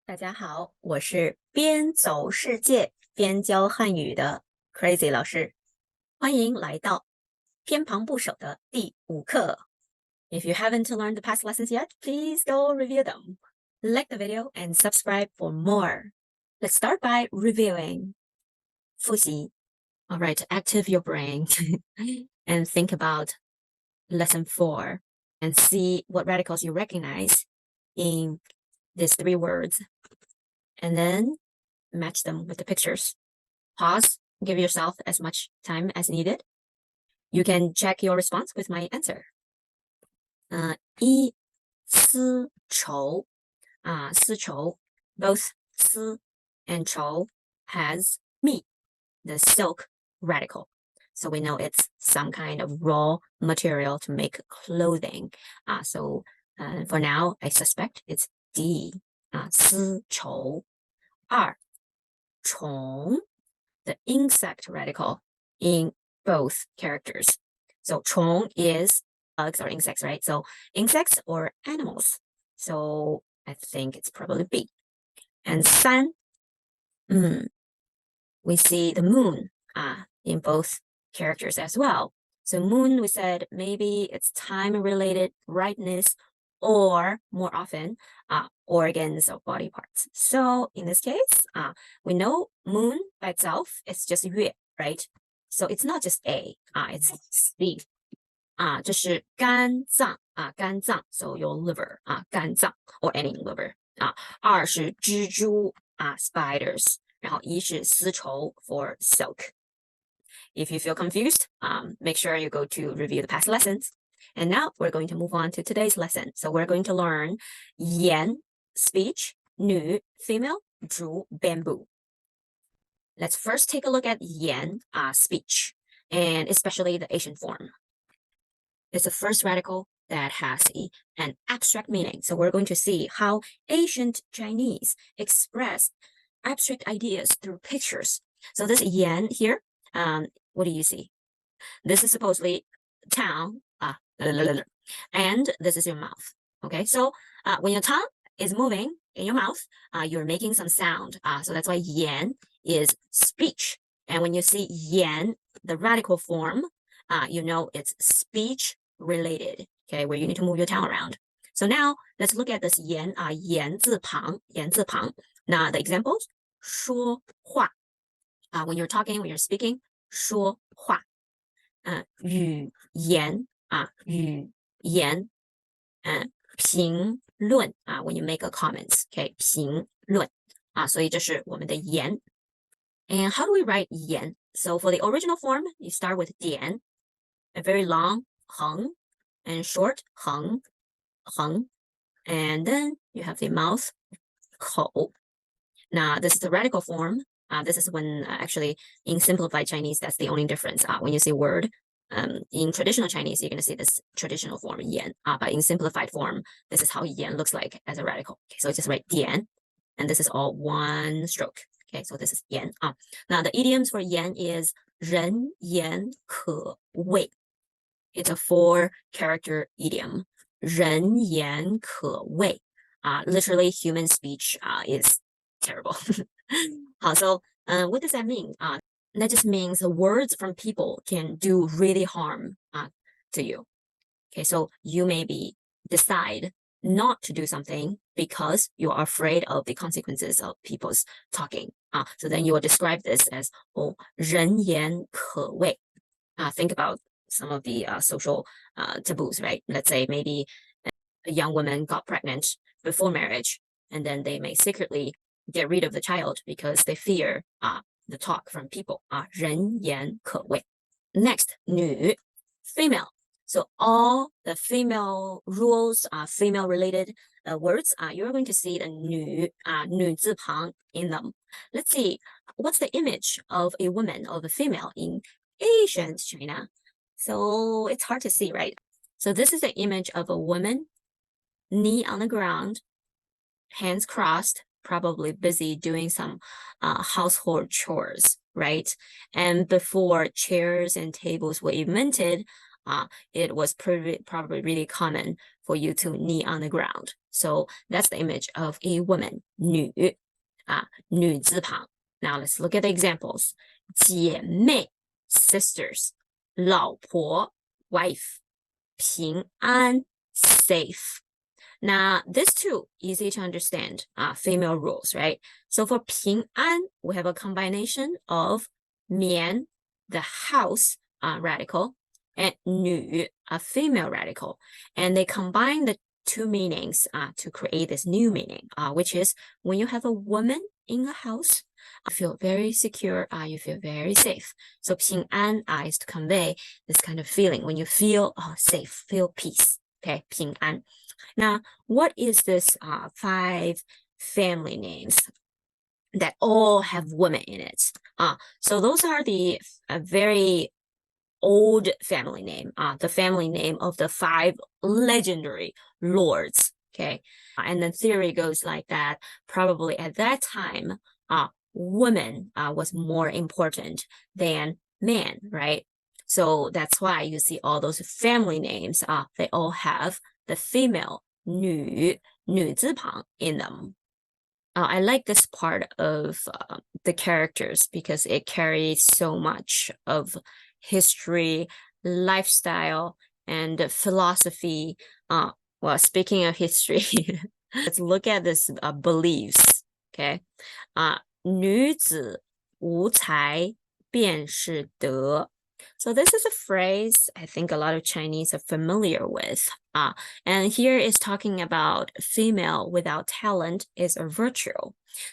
大家好，我是边走世界边教汉语的 Crazy 老师，欢迎来到偏旁部首的第5课。If you haven't learned the past lessons yet, please go review them. Like the video and subscribe for more. Let's start by reviewing. 复习. All right, active your brain and think about lesson 4 and see what radicals you recognize in these 3 words. And then match them with the pictures. Pause, give yourself as much time as needed. You can check your response with my answer. 一丝绸丝绸 both 丝 and 绸 has me, the silk radical. So we know it's some kind of raw material to make clothing. So for now, I suspect it's D. 丝绸 2. 虫 the insect radical in both characters. So 虫 is bugs or insects, right? So insects or animals. So I think it's probably B. And 3, we see the moon in both characters as well. So moon, we said maybe it's time-related brightness or more often organs or body parts. So in this case, we know moon by itself is just 月, right? So it's not just A, it's C. 这是肝脏肝脏 so your liver 肝脏 or any liver 2是蜘蛛spiders 然后1是丝绸 for silk. If you feel confused, make sure you go to review the past lessons. And now we're going to move on to today's lesson. So we're going to learn 言 speech, 女 female, 竹 bamboo. Let's first take a look at 言 speech, and especially the Asian form. It's the first radical that has an abstract meaning. So we're going to see how ancient Chinese express abstract ideas through pictures. So this 言 here, what do you see? This is supposedly town, and this is your mouth. Okay, so when your tongue is moving in your mouth, you're making some sound. So that's why 言 is speech. And when you see 言, the radical form, you know it's speech related, okay, where you need to move your tongue around. So now let's look at this 言 言字旁 言字旁. Now the examples, 说话 when you're talking, when you're speaking, 说话语言语言评论when you make a comments, okay, 评论所以这是我们的言. And how do we write 言? So for the original form, you start with 点 a very long 横 and short 横 and then you have the mouth 口. Now this is the radical form. This is when actually in simplified Chinese, that's the only difference. When you say word, in traditional Chinese, you're going to see this traditional form 言 but in simplified form, this is how 言 looks like as a radical. Okay, so just write 点 and this is all one stroke. Okay, so this is 言 Now the idioms for 言 is 人言可畏. It's a 4-character idiom. 人言可畏. Literally, human speech is terrible. So what does that mean? That just means the words from people can do really harm to you. Okay, so you maybe decide not to do something because you are afraid of the consequences of people's talking. So then you will describe this as 人言可畏. Think about some of the social taboos, right? Let's say maybe a young woman got pregnant before marriage, and then they may secretly get rid of the child because they fear the talk from people. 人言可畏. Next, 女 female. So all the female rules, female related words, you're going to see the 女 女字旁 in them. Let's see, what's the image of a woman, of a female in ancient China? So it's hard to see, right? So this is the image of a woman, knee on the ground, hands crossed, probably busy doing some household chores, right? And before chairs and tables were invented, it was probably really common for you to knee on the ground. So that's the image of a woman, 女女字旁. Now let's look at the examples. 姐妹 sisters, 老婆 wife, 平安 safe. Now, this too, easy to understand, female rules, right? So for 平安, we have a combination of 棉, the house, radical, and 女, a female radical. And they combine the two meanings to create this new meaning, which is when you have a woman in a house, you feel very secure, you feel very safe. So 平安 is to convey this kind of feeling when you feel safe, feel peace. Okay, 平安. Now, what is this 5 family names that all have women in it? So those are the very old family name, the family name of the 5 legendary lords. Okay, and the theory goes like that. Probably at that time, woman was more important than man, right? So that's why you see all those family names. They all have the female 女字旁 in them. I like this part of the characters because it carries so much of history, lifestyle, and philosophy. Well, speaking of history, let's look at this beliefs. Okay, 女子无才便是德. So this is a phrase I think a lot of Chinese are familiar with. And here is talking about female without talent is a virtue.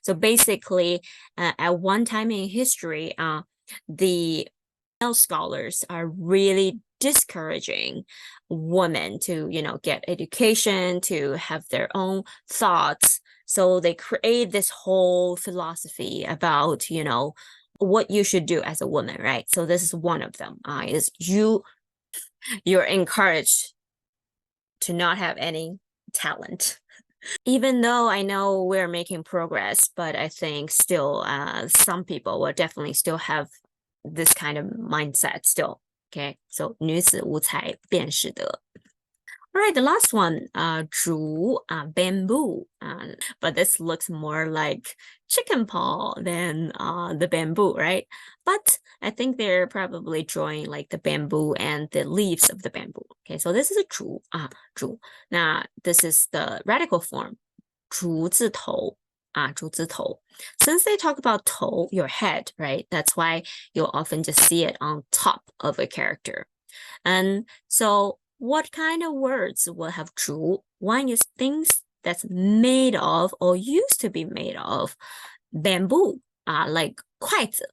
So basically, at one time in history, the male scholars are really discouraging women to, get education, to have their own thoughts. So they create this whole philosophy about, what you should do as a woman, right? So this is one of them, is you're encouraged to not have any talent. Even though I know we're making progress, but I think still some people will definitely still have this kind of mindset still. Okay, so 女子无才便是德. All right, the last one, 竹, bamboo, but this looks more like chicken paw than the bamboo, right? But I think they're probably drawing like the bamboo and the leaves of the bamboo. Okay, so this is a 竹, 竹. Now, this is the radical form, 竹字头, 竹字头. Since they talk about 头, your head, right? That's why you'll often just see it on top of a character. And so what kind of words will have 竹? One is things that's made of or used to be made of bamboo, like 筷子.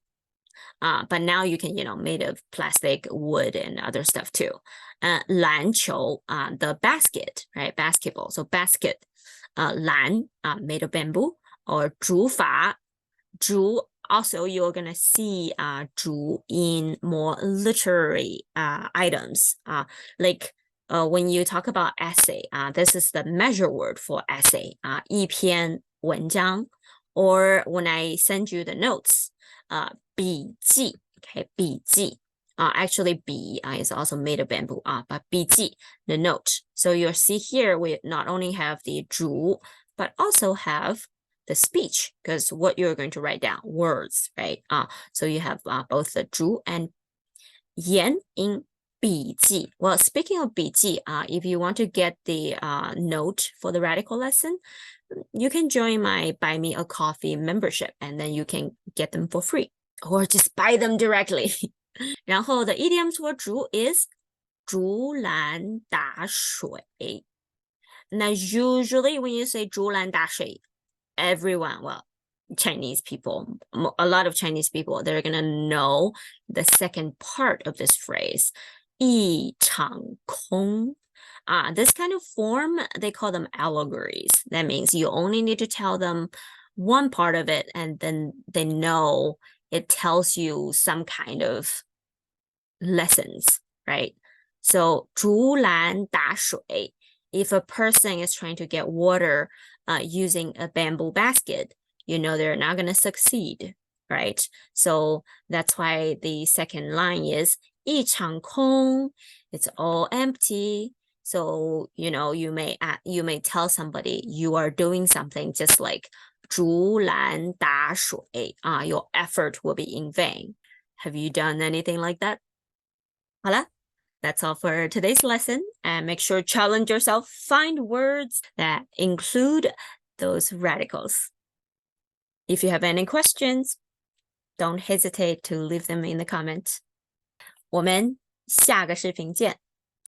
But now you can, made of plastic, wood, and other stuff too. 篮球, the basket, right? Basketball. So basket, 篮, made of bamboo, or 竹筏. 竹, also you're gonna see 竹 in more literary items, like when you talk about essay, this is the measure word for essay, 一篇文章. Or when I send you the notes, 笔记, okay, 笔记. Actually, 笔 is also made of bamboo, but 笔记, the note. So you'll see here we not only have the 竹, but also have the speech, because what you're going to write down, words, right? So you have both the 竹 and 言 in 笔记. Well, speaking of 笔记, if you want to get the note for the radical lesson, you can join my Buy Me a Coffee membership, and then you can get them for free, or just buy them directly. 然后 the idioms for 竹 is 竹篮打水. Now, usually when you say 竹篮打水, everyone, well, Chinese people, a lot of Chinese people, they're gonna know the second part of this phrase, 一场空. This kind of form, they call them allegories. That means you only need to tell them one part of it, and then they know it tells you some kind of lessons, right? So 竹篮打水, if a person is trying to get water using a bamboo basket, they're not going to succeed, right? So that's why the second line is 一场空, it's all empty. So, you may tell somebody you are doing something just like 竹篮打水 your effort will be in vain. Have you done anything like that? 好了 That's all for today's lesson. And make sure to challenge yourself. Find words that include those radicals. If you have any questions, don't hesitate to leave them in the comment. 我们下个视频见。